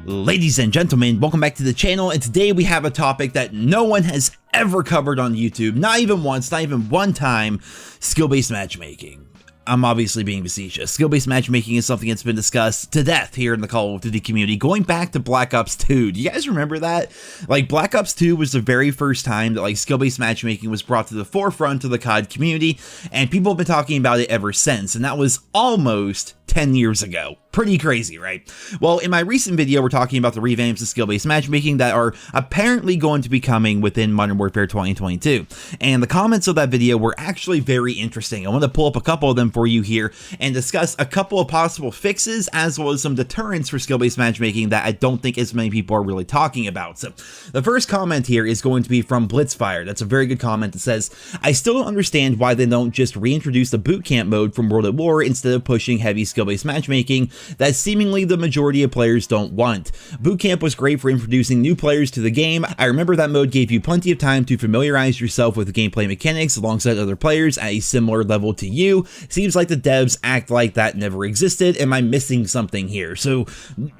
Ladies and gentlemen, welcome back to the channel, and today we have a topic that no one has ever covered on YouTube, not even once, not even one time: skill-based matchmaking. I'm obviously being facetious. Skill-based matchmaking is something that's been discussed to death here in the Call of Duty community, going back to Black Ops 2. Do you guys remember that? Like, Black Ops 2 was the very first time that, like, skill-based matchmaking was brought to the forefront of the COD community, and people have been talking about it ever since, and that was almost 10 years ago. Pretty crazy, right? Well, in my recent video, we're talking about the revamps of skill-based matchmaking that are apparently going to be coming within Modern Warfare 2022. And the comments of that video were actually very interesting. I want to pull up a couple of them for you here and discuss a couple of possible fixes as well as some deterrents for skill-based matchmaking that I don't think as many people are really talking about. So the first comment here is going to be from Blitzfire. That's a very good comment that says, "I still don't understand why they don't just reintroduce the boot camp mode from World at War instead of pushing heavy skill-based matchmaking that seemingly the majority of players don't want. Boot camp was great for introducing new players to the game. I remember that mode gave you plenty of time to familiarize yourself with the gameplay mechanics alongside other players at a similar level to you. Seems like the devs act like that never existed. Am I missing something here?" So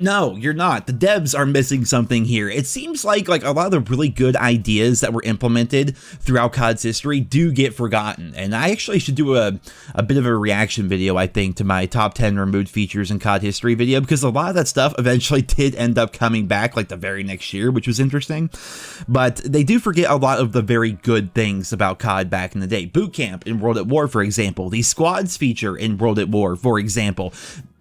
no, you're not. The devs are missing something here. It seems like a lot of the really good ideas that were implemented throughout COD's history do get forgotten. And I actually should do a bit of a reaction video, I think, to my top 10 removed features in COD history video, because a lot of that stuff eventually did end up coming back like the very next year, which was interesting. But they do forget a lot of the very good things about COD back in the day. Boot camp in World at War, for example, the squads feature in World at War, for example.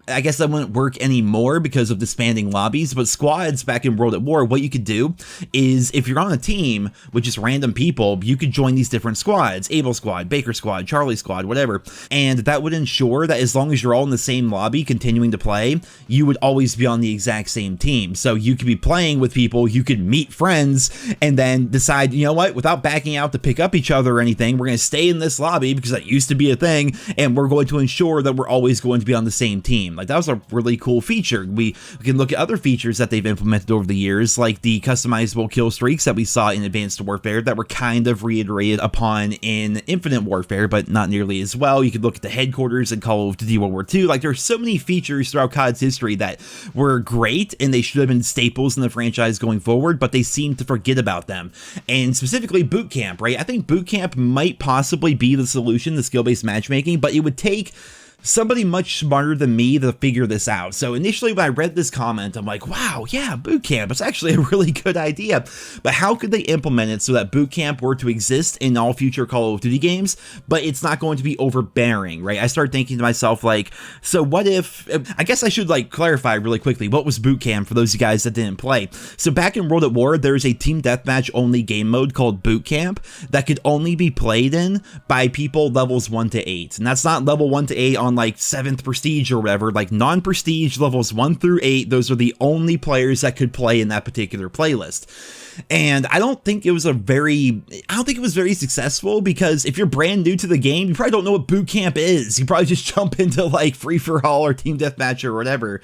I guess that wouldn't work anymore because of disbanding lobbies, but squads back in World at War, what you could do is, if you're on a team with just random people, you could join these different squads: Able Squad, Baker Squad, Charlie Squad, whatever, and that would ensure that as long as you're all in the same lobby continuing to play, you would always be on the exact same team. So you could be playing with people, you could meet friends, and then decide, you know what, without backing out to pick up each other or anything, we're going to stay in this lobby because that used to be a thing, and we're going to ensure that we're always going to be on the same team. Like, that was a really cool feature. We can look at other features that they've implemented over the years, like the customizable kill streaks that we saw in Advanced Warfare that were kind of reiterated upon in Infinite Warfare, but not nearly as well. You could look at the headquarters in Call of Duty World War II. Like, there's so many features throughout COD's history that were great, and they should have been staples in the franchise going forward, but they seem to forget about them. And specifically Boot Camp, right? I think Boot Camp might possibly be the solution to skill-based matchmaking, but it would take somebody much smarter than me to figure this out. So initially when I read this comment, I'm like, wow, yeah, boot camp, it's actually a really good idea. But how could they implement it so that boot camp were to exist in all future Call of Duty games, but it's not going to be overbearing, right? I started thinking to myself, like, so what if, I guess I should like clarify really quickly, what was boot camp for those of you guys that didn't play? So back in World at War, there's a team deathmatch only game mode called boot camp that could only be played in by people levels 1 to 8. And that's not level 1 to 8 on like 7th prestige or whatever. Like, non-prestige levels 1 through 8, those are the only players that could play in that particular playlist. And I don't think it was very successful, because if you're brand new to the game, you probably don't know what boot camp is. You probably just jump into like free for all or team deathmatch or whatever,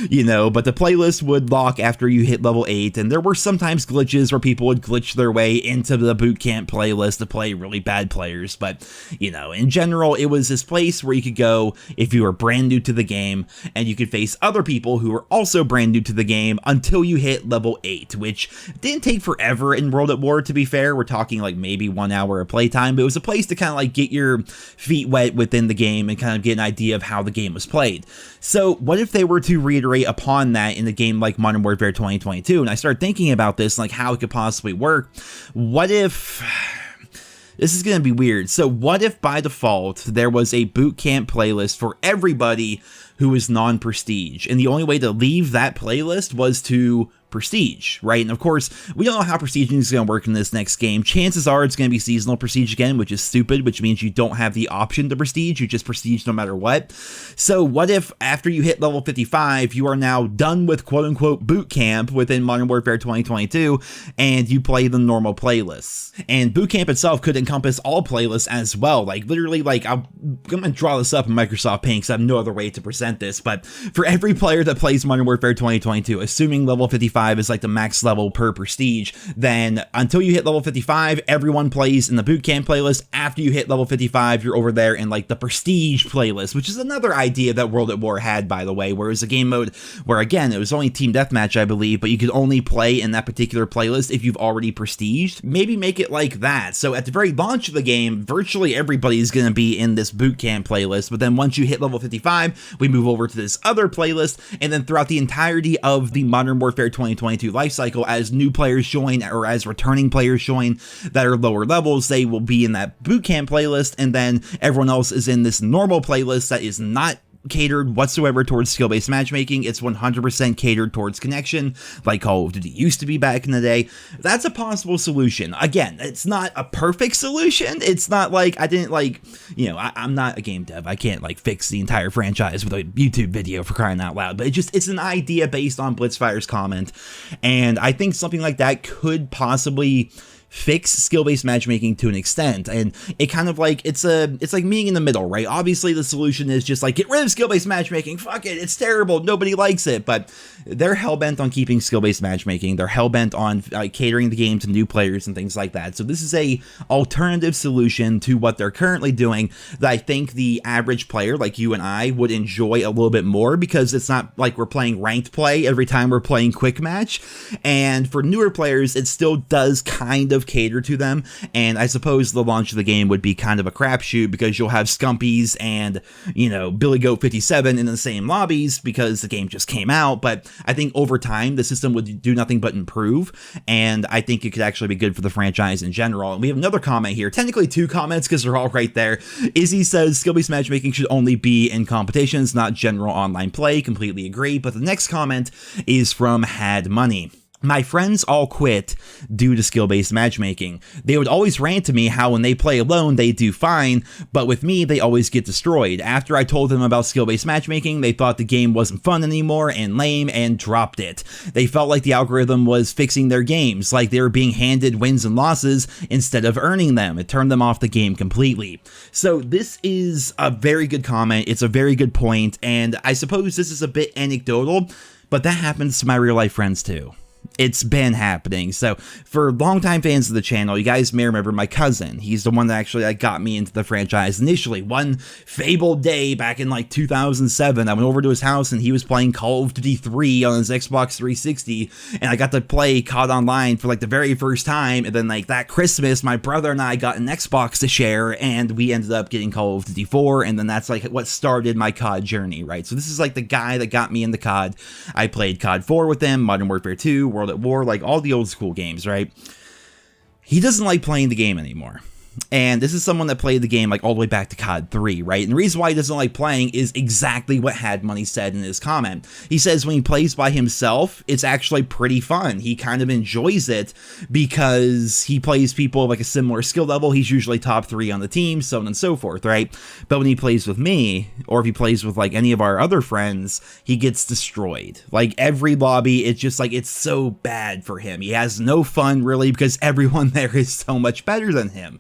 you know. But the playlist would lock after you hit level 8, and there were sometimes glitches where people would glitch their way into the boot camp playlist to play really bad players. But, you know, in general, it was this place where you could go if you were brand new to the game, and you could face other people who were also brand new to the game until you hit level 8, which didn't take forever in World at War, to be fair. We're talking like maybe 1 hour of playtime, but it was a place to kind of like get your feet wet within the game and kind of get an idea of how the game was played. So what if they were to reiterate upon that in a game like Modern Warfare 2022? And I started thinking about this, like how it could possibly work. What if... This is going to be weird. So what if by default there was a boot camp playlist for everybody who is non-prestige, and the only way to leave that playlist was to prestige, right? And of course, we don't know how prestige is going to work in this next game. Chances are it's going to be seasonal prestige again, which is stupid, which means you don't have the option to prestige. You just prestige no matter what. So what if after you hit level 55, you are now done with quote-unquote boot camp within Modern Warfare 2022, and you play the normal playlists? And boot camp itself could encompass all playlists as well. Like, literally, like, I'm going to draw this up in Microsoft Paint because I have no other way to present present this, but for every player that plays Modern Warfare 2022, assuming level 55 is like the max level per prestige, then until you hit level 55, everyone plays in the boot camp playlist. After you hit level 55, you're over there in like the prestige playlist, which is another idea that World at War had, by the way, where it was a game mode where, again, it was only team deathmatch, I believe, but you could only play in that particular playlist if you've already prestiged. Maybe make it like that. So at the very launch of the game, virtually everybody's going to be in this boot camp playlist, but then once you hit level 55, we move over to this other playlist, and then throughout the entirety of the Modern Warfare 2022 lifecycle, as new players join or as returning players join that are lower levels, they will be in that boot camp playlist, and then everyone else is in this normal playlist that is not catered whatsoever towards skill-based matchmaking. It's 100% catered towards connection, like Call of Duty used to be back in the day. That's a possible solution. Again, it's not a perfect solution. It's not like I didn't like, you know, I'm not a game dev. I can't like fix the entire franchise with a YouTube video, for crying out loud. But it's an idea based on Blitzfire's comment, and I think something like that could possibly fix skill-based matchmaking to an extent, and it kind of like it's like meeting in the middle, right? Obviously the solution is just like get rid of skill-based matchmaking, fuck it, it's terrible, nobody likes it, but they're hell-bent on keeping skill-based matchmaking. They're hell-bent on catering the game to new players and things like that. So this is a alternative solution to what they're currently doing that I think the average player like you and I would enjoy a little bit more, because it's not like we're playing ranked play every time we're playing quick match, and for newer players it still does kind of cater to them. And I suppose the launch of the game would be kind of a crapshoot, because you'll have Scumpies and, you know, Billy Goat 57 in the same lobbies because the game just came out. But I think over time the system would do nothing but improve, and I think it could actually be good for the franchise in general. And we have another comment here, technically two comments because they're all right there. Izzy says skill-based matchmaking should only be in competitions, not general online play. Completely agree. But the next comment is from Had Money. My friends all quit due to skill-based matchmaking. They would always rant to me how when they play alone they do fine, but with me they always get destroyed. After I told them about skill-based matchmaking, they thought the game wasn't fun anymore and lame and dropped it. They felt like the algorithm was fixing their games, like they were being handed wins and losses instead of earning them. It turned them off the game completely. So this is a very good comment, it's a very good point, and I suppose this is a bit anecdotal, but that happens to my real-life friends too. It's been happening. So for longtime fans of the channel, you guys may remember my cousin. He's the one that actually got me into the franchise initially. One fabled day back in like 2007, I went over to his house and he was playing Call of Duty 3 on his Xbox 360, and I got to play COD Online for like the very first time. And then like that Christmas, my brother and I got an Xbox to share, and we ended up getting Call of Duty 4, and then that's like what started my COD journey, right? So this is like the guy that got me into COD. I played COD 4 with him, Modern Warfare 2, World at War, like all the old school games, right? He doesn't like playing the game anymore. And this is someone that played the game like all the way back to COD 3, right? And the reason why he doesn't like playing is exactly what Had Money said in his comment. He says when he plays by himself, it's actually pretty fun. He kind of enjoys it because he plays people of like a similar skill level. He's usually top 3 on the team, so on and so forth, right? But when he plays with me, or if he plays with like any of our other friends, he gets destroyed. Like every lobby, it's just like, it's so bad for him. He has no fun really because everyone there is so much better than him.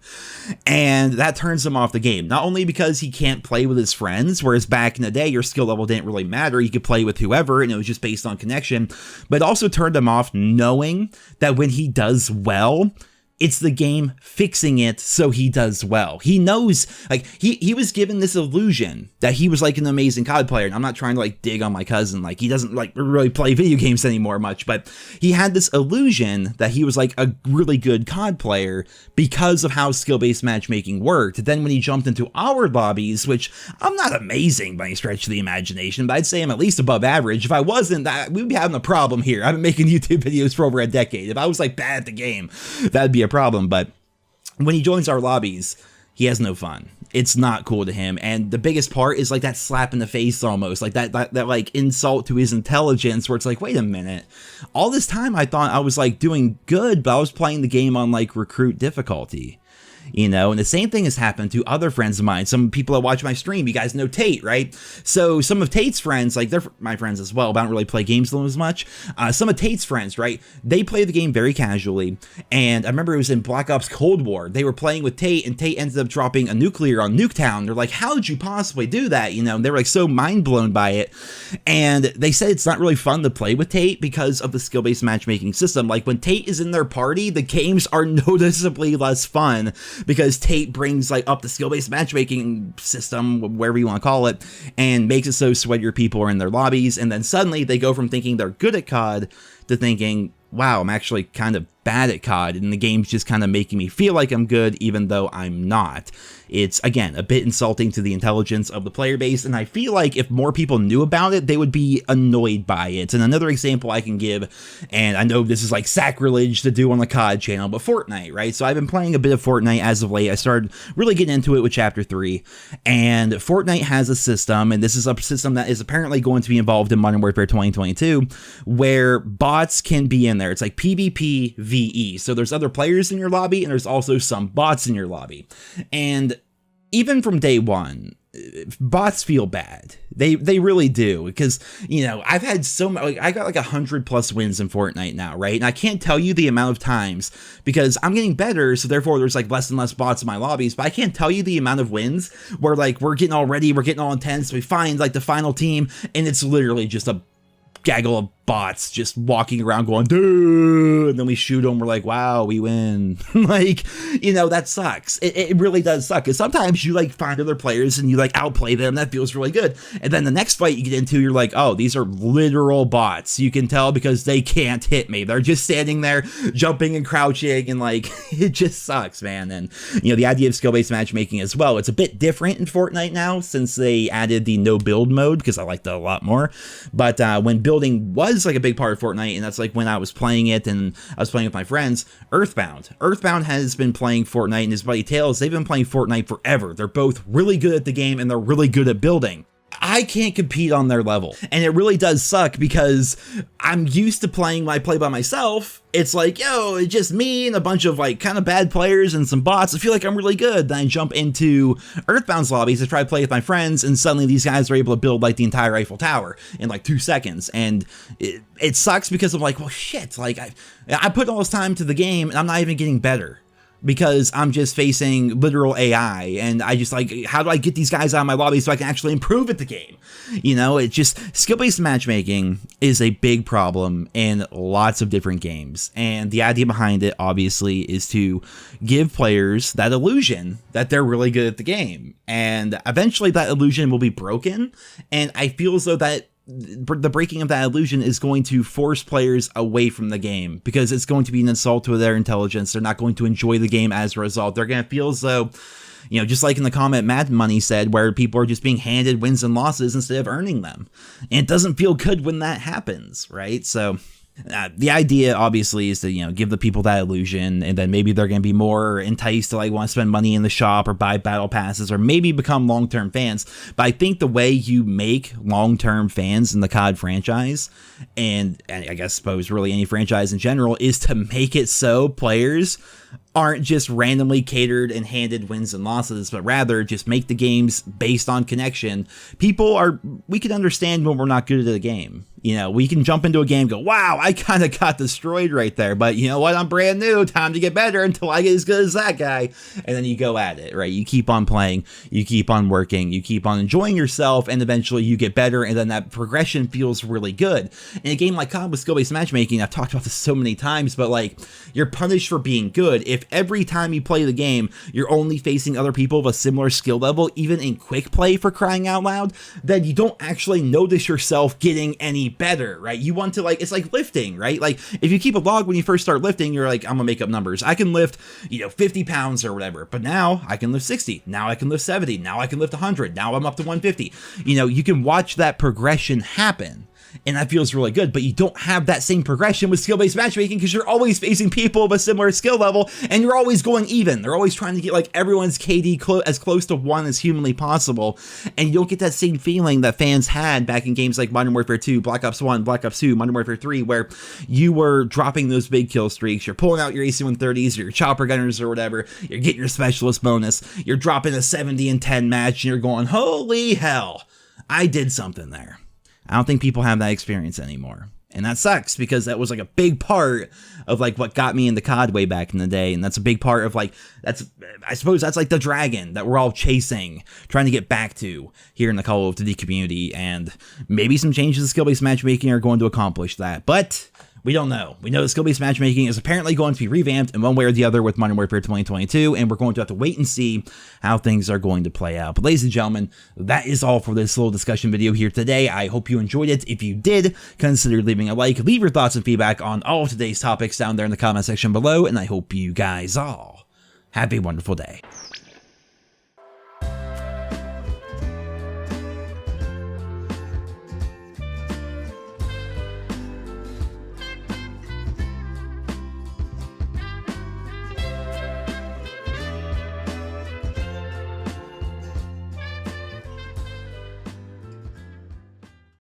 And that turns him off the game, not only because he can't play with his friends, whereas back in the day your skill level didn't really matter, you could play with whoever and it was just based on connection, but it also turned him off knowing that when he does well, it's the game fixing it so he does well. He knows, like, he was given this illusion that he was like an amazing COD player. And I'm not trying to like dig on my cousin, like he doesn't like really play video games anymore much, but he had this illusion that he was like a really good COD player because of how skill-based matchmaking worked. Then when he jumped into our lobbies, which I'm not amazing by any stretch of the imagination, but I'd say I'm at least above average. If I wasn't, we'd be having a problem here. I've been making YouTube videos for over a decade. If I was like bad at the game, that'd be a problem. But when he joins our lobbies, he has no fun. It's not cool to him. And the biggest part is like that slap in the face almost, like that like insult to his intelligence, where it's like, wait a minute, all this time I thought I was like doing good, but I was playing the game on like recruit difficulty. you know, and the same thing has happened to other friends of mine. Some people that watch my stream, you guys know Tate, right? So some of Tate's friends, like they're my friends as well, but I don't really play games with them as much. Some of Tate's friends, right? They play the game very casually, and I remember it was in Black Ops Cold War. They were playing with Tate, and Tate ended up dropping a nuclear on Nuketown. They're like, how did you possibly do that? You know, and they were like so mind blown by it. And they said it's not really fun to play with Tate because of the skill-based matchmaking system. Like when Tate is in their party, the games are noticeably less fun because Tate brings like up the skill-based matchmaking system, wherever you want to call it, and makes it so sweatier people are in their lobbies. And then suddenly they go from thinking they're good at COD to thinking, wow, I'm actually kind of bad at COD, and the game's just kind of making me feel like I'm good even though I'm not. It's, again, a bit insulting to the intelligence of the player base, and I feel like if more people knew about it, they would be annoyed by it. And another example I can give, and I know this is like sacrilege to do on the COD channel, but Fortnite, right? So I've been playing a bit of Fortnite as of late. I started really getting into it with Chapter 3, and Fortnite has a system, and this is a system that is apparently going to be involved in Modern Warfare 2022, where bots can be in there. It's like PvP VE. So there's other players in your lobby, and there's also some bots in your lobby. And even from day one, bots feel bad. They really do, because, you know, I've had so much, like, I got like 100+ wins in Fortnite now, right? And I can't tell you the amount of times, because I'm getting better, so therefore there's like less and less bots in my lobbies, but I can't tell you the amount of wins where like we're getting all ready, we're getting all intense, we find like the final team, and it's literally just a gaggle of bots just walking around going, dude, and then we shoot them, we're like, wow, we win. Like, you know, that sucks. It really does suck, because sometimes you like find other players and you like outplay them, that feels really good, and then the next fight you get into, you're like, oh, these are literal bots. You can tell because they can't hit me, they're just standing there jumping and crouching, and like, it just sucks, man. And you know, the idea of skill-based matchmaking as well, it's a bit different in Fortnite now since they added the no build mode, because I like that a lot more. But when building was like a big part of Fortnite, and that's like when I was playing it and I was playing with my friends, Earthbound has been playing Fortnite, and his buddy Tails, they've been playing Fortnite forever. They're both really good at the game, and they're really good at building. I can't compete on their level, and it really does suck because I'm used to playing when I play by myself. It's like, yo, it's just me and a bunch of like kind of bad players and some bots. I feel like I'm really good. Then I jump into Earthbound's lobbies to try to play with my friends, and suddenly these guys are able to build like the entire Eiffel Tower in like 2 seconds. And it sucks because I'm like, well, shit, like I put all this time to the game and I'm not even getting better, because I'm just facing literal AI, and I just like, how do I get these guys out of my lobby so I can actually improve at the game? You know, it's just, skill-based matchmaking is a big problem in lots of different games, and the idea behind it obviously is to give players that illusion that they're really good at the game, and eventually that illusion will be broken, and I feel as though that the breaking of that illusion is going to force players away from the game, because it's going to be an insult to their intelligence. They're not going to enjoy the game as a result. They're going to feel as though, you know, just like in the comment Mad Money said, where people are just being handed wins and losses instead of earning them. And it doesn't feel good when that happens, right? So the idea obviously is to, you know, give the people that illusion, and then maybe they're going to be more enticed to like want to spend money in the shop or buy battle passes or maybe become long-term fans. But I think the way you make long-term fans in the COD franchise, and I suppose really any franchise in general, is to make it so players aren't just randomly catered and handed wins and losses, but rather just make the games based on connection. We can understand when we're not good at a game. You know, we can jump into a game and go, wow, I kind of got destroyed right there, but you know what? I'm brand new. Time to get better until I get as good as that guy. And then you go at it, right? You keep on playing, you keep on working, you keep on enjoying yourself, and eventually you get better, and then that progression feels really good. In a game like COD with skill-based matchmaking, I've talked about this so many times, but like, you're punished for being good. If every time you play the game, you're only facing other people of a similar skill level, even in quick play, for crying out loud, then you don't actually notice yourself getting any better, right? You want to, like, it's like lifting, right? Like, if you keep a log when you first start lifting, you're like, I'm gonna make up numbers. I can lift, 50 pounds or whatever, but now I can lift 60. Now I can lift 70. Now I can lift 100. Now I'm up to 150. You can watch that progression happen. and that feels really good, but you don't have that same progression with skill-based matchmaking because you're always facing people of a similar skill level, and you're always going even. They're always trying to get like everyone's KD as close to 1 as humanly possible, and you don't get that same feeling that fans had back in games like Modern Warfare 2, Black Ops 1, Black Ops 2, Modern Warfare 3, where you were dropping those big kill streaks, you're pulling out your AC-130s, your chopper gunners or whatever, you're getting your specialist bonus, you're dropping a 70 and 10 match, and you're going, holy hell, I did something there. I don't think people have that experience anymore. And that sucks because that was like a big part of like what got me into COD way back in the day. And that's a big part of like, I suppose that's like the dragon that we're all chasing, trying to get back to here in the Call of Duty community. And maybe some changes to skill-based matchmaking are going to accomplish that. But we don't know. We know that skill-based matchmaking is apparently going to be revamped in one way or the other with Modern Warfare 2022, and we're going to have to wait and see how things are going to play out. But ladies and gentlemen, that is all for this little discussion video here today. I hope you enjoyed it. If you did, consider leaving a like, leave your thoughts and feedback on all of today's topics down there in the comment section below, and I hope you guys all have a wonderful day.